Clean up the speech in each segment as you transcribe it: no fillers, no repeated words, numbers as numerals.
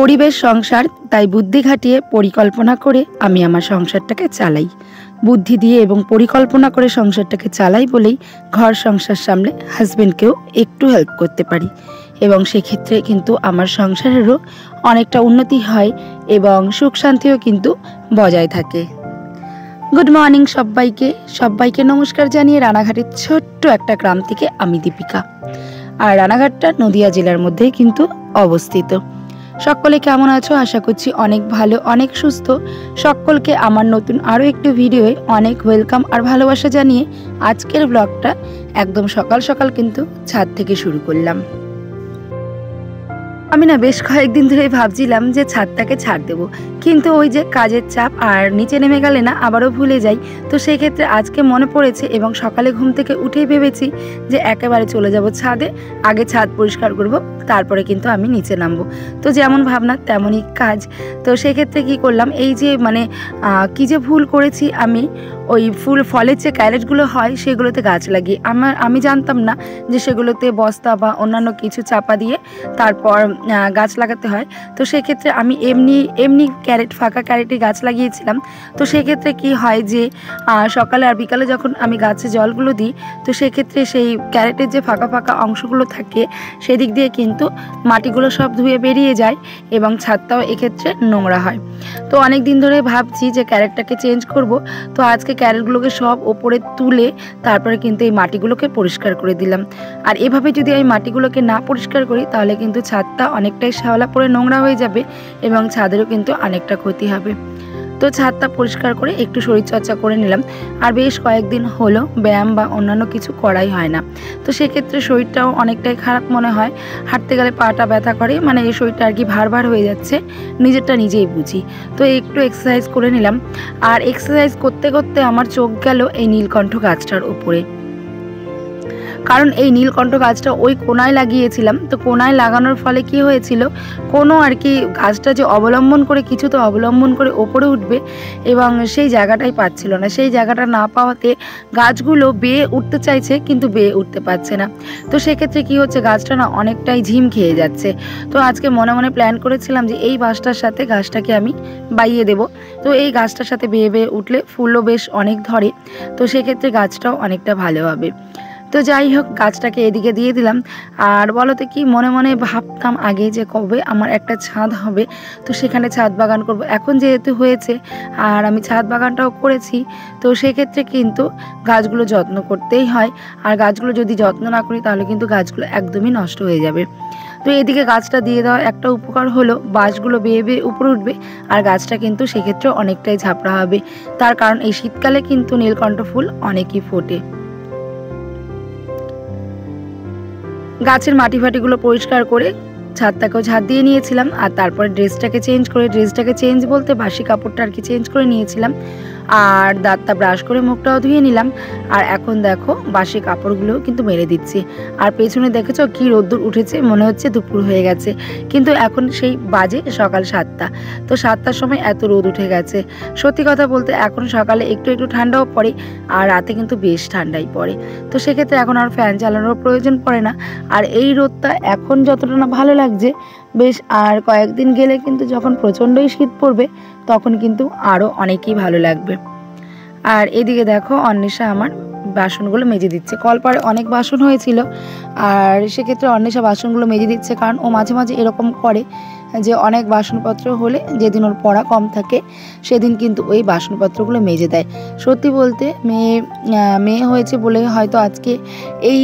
গরিবের সংসার, তাই বুদ্ধি খাটিয়ে পরিকল্পনা করে আমি আমার সংসারটাকে চালাই। বুদ্ধি দিয়ে এবং পরিকল্পনা করে সংসারটাকে চালাই বলেই ঘর সংসার সামলে হাজবেন্ডকেও একটু হেল্প করতে পারি, এবং সেক্ষেত্রে কিন্তু আমার সংসারেরও অনেকটা উন্নতি হয় এবং সুখ শান্তিও কিন্তু বজায় থাকে। গুড মর্নিং সবাইকে নমস্কার জানিয়ে রানাঘাটের ছোট্ট একটা গ্রাম থেকে আমি দীপিকা। আর রানাঘাটটা নদিয়া জেলার মধ্যেই কিন্তু অবস্থিত। সকলে কেমন আছো? আশা করছি অনেক ভালো, অনেক সুস্থ। সকলকে আমার নতুন আরও একটু ভিডিওয়ে অনেক ওয়েলকাম আর ভালোবাসা জানিয়ে আজকের ব্লগটা একদম সকাল সকাল কিন্তু ছাদ থেকে শুরু করলাম। আমি না বেশ কয়েকদিন ধরেই ভাবছিলাম যে ছাদটাকে ছাড় দেবো, কিন্তু ওই যে কাজের চাপ আর নিচে নেমে গেলে না আবারও ভুলে যাই। তো সেই ক্ষেত্রে আজকে মনে পড়েছে এবং সকালে ঘুম থেকে উঠেই ভেবেছি যে একেবারে চলে যাব ছাদে, আগে ছাদ পরিষ্কার করব, তারপরে কিন্তু আমি নিচে নামবো। তো যেমন ভাবনা তেমনই কাজ। তো সেক্ষেত্রে কী করলাম, এই যে কী যে ভুল করেছি, আমি ওই ফলের যে ক্যারেটগুলো হয় সেগুলোতে গাছ লাগিয়ে আমি জানতাম না যে সেগুলোতে বস্তা বা অন্যান্য কিছু চাপা দিয়ে তারপর গাছ লাগাতে হয়। তো সেক্ষেত্রে আমি এমনি ফাঁকা ক্যারেটে গাছ লাগিয়েছিলাম। তো সেক্ষেত্রে কি হয় যে সকালে আর বিকালে যখন আমি গাছে জলগুলো দিই, তো সেক্ষেত্রে সেই ক্যারেটের যে ফাঁকা ফাঁকা অংশগুলো থাকে সেদিক দিয়ে কিন্তু মাটিগুলো সব ধুয়ে বেরিয়ে যায় এবং ছাদটাও এক্ষেত্রে নোংরা হয়। তো অনেক দিন ধরে ভাবছি যে ক্যারেটটাকে চেঞ্জ করব। তো আজকে ক্যারেটগুলোকে সব ওপরে তুলে তারপরে কিন্তু এই মাটিগুলোকে পরিষ্কার করে দিলাম। আর এভাবে যদি আমি মাটিগুলোকে না পরিষ্কার করি তাহলে কিন্তু ছাদটা অনেকটাই শ্যাওলা পড়ে নোংরা হয়ে যাবে এবং ছাদেরও কিন্তু অনেকটা ক্ষতি হবে। তো ছাদটা পরিষ্কার করে একটু শরীরচর্চা করে নিলাম। আর বেশ কয়েকদিন হলো ব্যায়াম বা অন্যান্য কিছু করাই হয় না। তো সেক্ষেত্রে শরীরটাও অনেকটাই খারাপ মনে হয়, হাঁটতে গেলে পাটা ব্যথা করে, মানে এই শরীরটা আর কি ভার হয়ে যাচ্ছে, নিজেরটা নিজেই বুঝি। তো একটু এক্সারসাইজ করে নিলাম। আর এক্সারসাইজ করতে করতে আমার চোখ গেল এই নীলকণ্ঠ গাছটার উপরে। কারণ এই নীলকণ্ঠ গাছটা ওই কোনায় লাগিয়েছিলাম। তো কোনায় লাগানোর ফলে কি হয়েছিল, কোনো আর কি গাছটা যে অবলম্বন করে কিছু তো অবলম্বন করে ওপরে উঠবে এবং সেই জায়গাটাই পাচ্ছিল না। সেই জায়গাটা না পাওয়াতে গাছগুলো বেয়ে উঠতে চাইছে কিন্তু বেয়ে উঠতে পারছে না। তো সেক্ষেত্রে কি হচ্ছে, গাছটা না অনেকটাই ঝিম খেয়ে যাচ্ছে। তো আজকে মনে মনে প্ল্যান করেছিলাম যে এই বাঁশটার সাথে গাছটাকে আমি বাইয়ে দেব। তো এই গাছটার সাথে বেয়ে বেয়ে উঠলে ফুলও বেশ অনেক ধরে। তো সেক্ষেত্রে গাছটাও অনেকটা ভালো হবে। তো যাই হোক, গাছটাকে এদিকে দিয়ে দিলাম। আর বলতে কি, মনে মনে ভাবতাম আগে যে কবে আমার একটা ছাদ হবে, তো সেখানে ছাদ বাগান করব। এখন যেহেতু হয়েছে আর আমি ছাদ বাগানটাও করেছি, তো সেক্ষেত্রে কিন্তু গাছগুলো যত্ন করতেই হয়। আর গাছগুলো যদি যত্ন না করি তাহলে কিন্তু গাছগুলো একদমই নষ্ট হয়ে যাবে। তো এদিকে গাছটা দিয়ে দেওয়া একটা উপকার হলো, বাঁশগুলো বেয়ে বেয়ে উপরে উঠবে আর গাছটা কিন্তু সেক্ষেত্রে অনেকটাই ঝাপড়া হবে। তার কারণ এই শীতকালে কিন্তু নীলকণ্ঠ ফুল অনেকই ফোটে। গাছের মাটি ফাটিগুলো পরিষ্কার করে ছাদটাকেও ঝাড় দিয়ে নিয়েছিলাম। আর তারপরে ড্রেসটাকে চেঞ্জ বলতে বাসি কাপড়টা আর কি চেঞ্জ করে নিয়েছিলাম। আর দাঁতটা ব্রাশ করে মুখটাও ধুয়ে নিলাম। আর এখন দেখো বাসি কাপড়গুলোও কিন্তু মেলে দিচ্ছি। আর পেছনে দেখেছো কি রোদ্দুর উঠেছে, মনে হচ্ছে দুপুর হয়ে গেছে, কিন্তু এখন সেই বাজে সকাল 7টা। তো 7টার সময় এত রোদ উঠে গেছে। সত্যি কথা বলতে এখন সকালে একটু একটু ঠান্ডাও পড়ে আর রাতে কিন্তু বেশ ঠান্ডাই পড়ে। তো সেক্ষেত্রে এখন আর ফ্যান চালানোর প্রয়োজন পড়ে না। আর এই রোদটা এখন যতটা না ভালো লাগছে, বেশ আর কয়েকদিন গেলে কিন্তু যখন প্রচণ্ডই শীত পড়বে তখন কিন্তু আরও অনেকই ভালো লাগবে। আর এদিকে দেখো অন্বেষা আমার বাসনগুলো মেজে দিচ্ছে। কলপারে অনেক বাসন হয়েছিল আর সেক্ষেত্রে অন্বেষা বাসনগুলো মেজে দিচ্ছে, কারণ ও মাঝে মাঝে এরকম করে যে অনেক বাসনপত্র হলে যেদিন ওর পড়া কম থাকে সেদিন কিন্তু ওই বাসনপত্রগুলো মেজে দেয়। সত্যি বলতে মেয়ে হয়েছে বলে হয়তো আজকে এই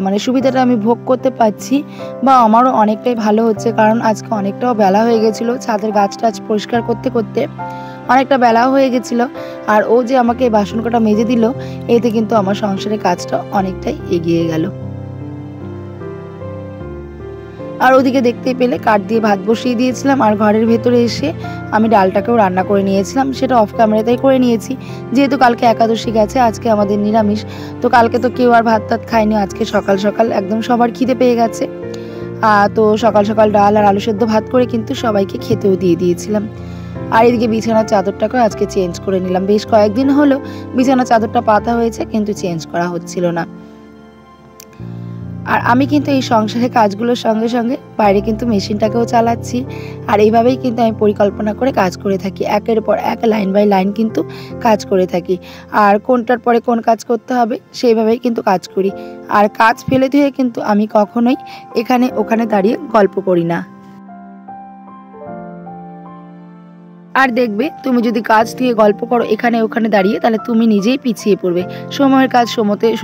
মানে সুবিধাটা আমি ভোগ করতে পারছি, বা আমারও অনেকটাই ভালো হচ্ছে, কারণ আজকে অনেকটাও বেলা হয়ে গেছিলো ছাদের গাছ টাছ পরিষ্কার করতে করতে, অনেকটা বেলাও হয়ে গেছিলো। আর ও যে আমাকে এই বাসন কটা মেজে দিল, এতে কিন্তু আমার সংসারের কাজটা অনেকটাই এগিয়ে গেল। আর ওদিকে দেখতেই পেলে কাঠ দিয়ে ভাত বসিয়ে দিয়েছিলাম। আর ঘরের ভেতরে এসে আমি ডালটাকেও রান্না করে নিয়েছিলাম, সেটা অফ ক্যামেরাতেই করে নিয়েছি, যেহেতু কালকে একাদশী গেছে, আজকে আমাদের নিরামিষ। তো কালকে তো কেউ আর ভাত টাত খায়নি, আজকে সকাল সকাল একদম সবার খিদে পেয়ে গেছে। তো সকাল সকাল ডাল আর আলু সেদ্ধ ভাত করে কিন্তু সবাইকে খেতেও দিয়ে দিয়েছিলাম। আর এদিকে বিছানার চাদরটাকেও আজকে চেঞ্জ করে নিলাম। বেশ কয়েকদিন হলো বিছানার চাদরটা পাতা হয়েছে কিন্তু চেঞ্জ করা হচ্ছিল না। আর আমি কিন্তু এই সংসারের কাজগুলোর সঙ্গে সঙ্গে বাইরে কিন্তু মেশিনটাকেও চালাচ্ছি। আর এইভাবেই কিন্তু আমি পরিকল্পনা করে কাজ করে থাকি, একের পর এক লাইন বাই লাইন কিন্তু কাজ করে থাকি। আর কোনটার পরে কোন কাজ করতে হবে সেইভাবেই কিন্তু কাজ করি। আর কাজ ফেলে দিয়ে কিন্তু আমি কখনোই এখানে ওখানে দাঁড়িয়ে গল্প করি না। আর দেখবে তুমি যদি কাজ দিয়ে গল্প করো এখানে ওখানে দাঁড়িয়ে, তাহলে তুমি নিজেই পিছিয়ে পড়বে, সময়ের কাজ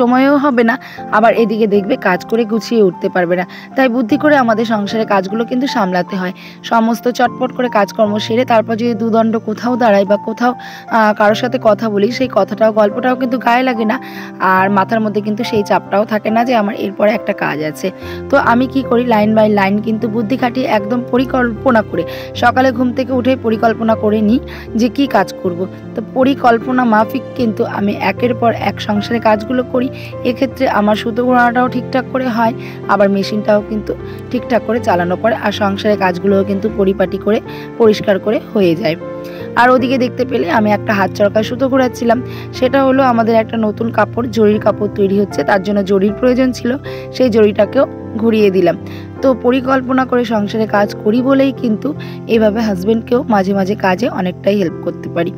সময়েও হবে না, আবার এদিকে দেখবে কাজ করে গুছিয়ে উঠতে পারবে না। তাই বুদ্ধি করে আমাদের সংসারের কাজগুলো কিন্তু সামলাতে হয়। সমস্ত চটপট করে কাজকর্ম সেরে তারপর যদি দুদণ্ড কোথাও দাঁড়াই বা কোথাও কারোর সাথে কথা বলি, সেই কথাটাও গল্পটাও কিন্তু গায়ে লাগে না, আর মাথার মধ্যে কিন্তু সেই চাপটাও থাকে না যে আমার এরপরে একটা কাজ আছে। তো আমি কি করি, লাইন বাই লাইন কিন্তু বুদ্ধি খাটিয়ে একদম পরিকল্পনা করে সকালে ঘুম থেকে উঠে পরিকল্পনা করে নিই যে কি কাজ করব। তো পরিকল্পনা মাফিক কিন্তু আমি একের পর এক সংসারে কাজগুলো করি। এক্ষেত্রে আমার সুতো গোড়াটাও ঠিকঠাক করে হয়, আবার মেশিনটাও কিন্তু ঠিকঠাক করে চালানো পড়ে, আর সংসারের কাজগুলোও কিন্তু পরিপাটি করে পরিষ্কার করে হয়ে যায়। আর ওদিকে দেখতে পেলে আমি একটা হাত চরকায় সুতো ঘোরাচ্ছিলাম। সেটা হলো আমাদের একটা নতুন কাপড়, জরির কাপড় তৈরি হচ্ছে, তার জন্য জরির প্রয়োজন ছিল, সেই জরিটাকেও ঘুরিয়ে দিলাম। তো পরিকল্পনা করে সংসারে কাজ করি বলেই কিন্তু এইভাবে হাজবেন্ডকেও মাঝে মাঝে কাজে অনেকটাই হেল্প করতে পারি।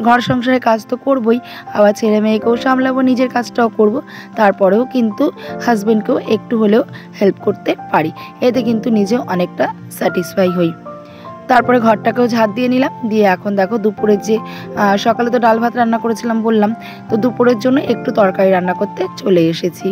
ঘর সংসারের কাজ তো করবই, আবার ছেলে মেয়েকেও সামলাবো, নিজের কাজটাও করব, তারপরেও কিন্তু হাজবেন্ডকেও একটু হলেও হেল্প করতে পারি। এতে কিন্তু নিজেও অনেকটা স্যাটিসফাই হই। তারপরে ঘরটাকেও ঝাড় দিয়ে নিলাম, দিয়ে এখন দেখো দুপুরের যে সকালে তো ডাল ভাত রান্না করেছিলাম বললাম, তো দুপুরের জন্য একটু তরকারি রান্না করতে চলে এসেছি।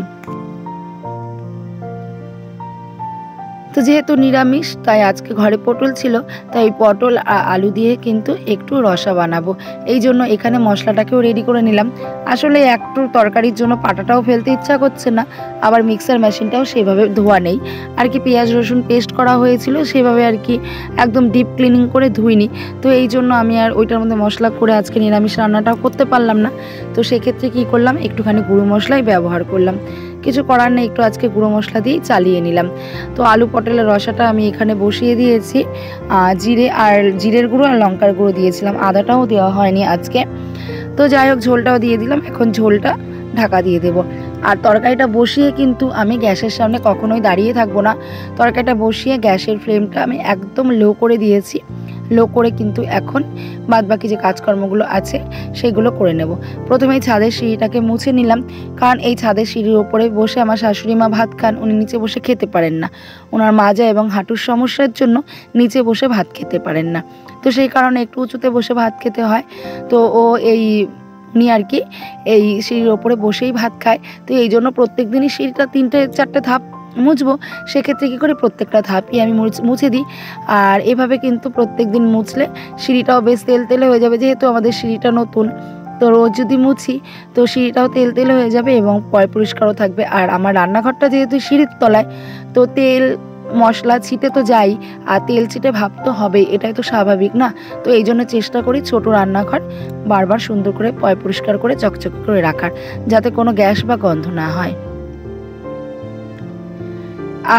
তো যেহেতু নিরামিষ তাই আজকে ঘরে পটল ছিল, তাই পটল আলু দিয়ে কিন্তু একটু রসা বানাবো। এই জন্য এখানে মশলাটাকেও রেডি করে নিলাম। আসলে একটু তরকারির জন্য পাটাটাও ফেলতে ইচ্ছা করছে না, আবার মিক্সার মেশিনটাও সেভাবে ধোয়া নেই আর কি, পেঁয়াজ রসুন পেস্ট করা হয়েছিল সেভাবে আর কি, একদম ডিপ ক্লিনিং করে ধুইনি। তো এই জন্য আমি আর ওইটার মধ্যে মশলা করে আজকে নিরামিষ রান্নাটাও করতে পারলাম না। তো সেক্ষেত্রে কি করলাম, একটুখানি গুঁড়ো মশলাই ব্যবহার করলাম। কিছু করার নেই, একটু আজকে গুঁড়ো মশলা দিয়েই চালিয়ে নিলাম। তো আলু পটলের রসাটা আমি এখানে বসিয়ে দিয়েছি। জিরের গুঁড়ো আর লঙ্কার গুঁড়ো দিয়েছিলাম, আদাটাও দেওয়া হয়নি আজকে। তো যাই হোক, ঝোলটাও দিয়ে দিলাম, এখন ঝোলটা ঢাকা দিয়ে দেব। আর তরকারিটা বসিয়ে কিন্তু আমি গ্যাসের সামনে কখনোই দাঁড়িয়ে থাকবো না। তরকারিটা বসিয়ে গ্যাসের ফ্লেমটা আমি একদম লো করে দিয়েছি। লো করে কিন্তু এখন বাদবাকি যে কাজকর্মগুলো আছে সেগুলো করে নেব। প্রথমেই ছাদের সিঁড়িটাকে মুছে নিলাম, কারণ এই ছাদের সিঁড়ির ওপরে বসে আমার শাশুড়ি মা ভাত খান, উনি নিচে বসে খেতে পারেন না, ওনার মাজা এবং হাঁটুর সমস্যার জন্য নিচে বসে ভাত খেতে পারেন না। তো সেই কারণে একটু উঁচুতে বসে ভাত খেতে হয়। তো উনি আর কি এই সিঁড়ির ওপরে বসেই ভাত খায়। তো এই জন্য প্রত্যেক দিনই সিঁড়িটা 3-4টে ধাপ মুছবো, সেক্ষেত্রে কী করে প্রত্যেকটা ধাপই আমি মুছে দিই। আর এভাবে কিন্তু প্রত্যেক দিন মুছলে সিঁড়িটাও বেশ তেলতেলে হয়ে যাবে, যেহেতু আমাদের সিঁড়িটা নতুন। তো রোজ যদি মুছি তো সিঁড়িটাও তেলতেলে হয়ে যাবে এবং পরিষ্কারও থাকবে। আর আমার রান্নাঘরটা যেহেতু সিঁড়ির তলায়, তো তেল মশলা ছিটে তো যাই, আর তেল ছিটে ভাব তো হবে, এটাই তো স্বাভাবিক না। তো এই জন্য চেষ্টা করি ছোট রান্নাঘর বারবার সুন্দর করে পরিষ্কার করে চকচকে করে রাখার, যাতে কোনো গ্যাস বা গন্ধ না হয়।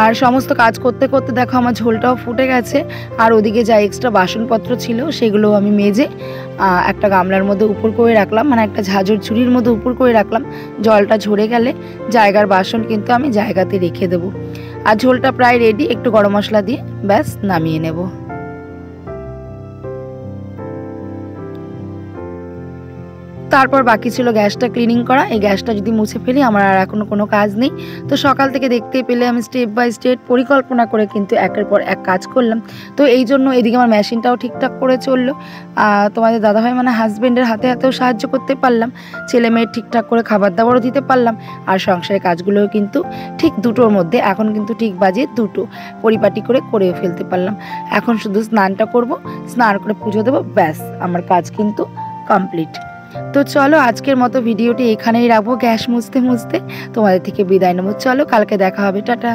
আর সমস্ত কাজ করতে করতে দেখো আমার ঝোলটাও ফুটে গেছে। আর ওদিকে যা এক্সট্রা বাসনপত্র ছিল সেগুলো আমি মেজে একটা গামলার মধ্যে উপর করে রাখলাম, মানে একটা ঝাঁঝর ঝুড়ির মধ্যে উপর করে রাখলাম। জলটা ঝরে গেলে জায়গার বাসন কিন্তু আমি জায়গাতে রেখে দেবো। আর ঝোলটা প্রায় রেডি, একটু গরম মশলা দিয়ে ব্যাস নামিয়ে নেব। তারপর বাকি ছিল গ্যাসটা ক্লিনিং করা। এই গ্যাসটা যদি মুছে ফেলি আমার আর এখনো কোনো কাজ নেই। তো সকাল থেকে দেখতেই পেলে আমি স্টেপ বাই স্টেপ পরিকল্পনা করে কিন্তু একের পর এক কাজ করলাম। তো এই জন্য এদিকে আমার মেশিনটাও ঠিকঠাক করে চললো। তোমাদের দাদাভাই মানে হাজব্যান্ডের হাতে হাতেও সাহায্য করতে পারলাম, ছেলে মেয়ের ঠিকঠাক করে খাবার দাবারও দিতে পারলাম। আর সংসারের কাজগুলোও কিন্তু ঠিক 2টোর মধ্যে, এখন কিন্তু ঠিক বাজে 2টো, পরিপাটি করেও ফেলতে পারলাম। এখন শুধু স্নানটা করব, স্নান করে পুজো দেবো, ব্যাস আমার কাজ কিন্তু কমপ্লিট। তো চলো আজকের মতো ভিডিওটি এখানেই রাখবো। গ্যাস মুছতে মুছতে তোমাদের থেকে বিদায় নেবো। চলো কালকে দেখা হবে, টাটা।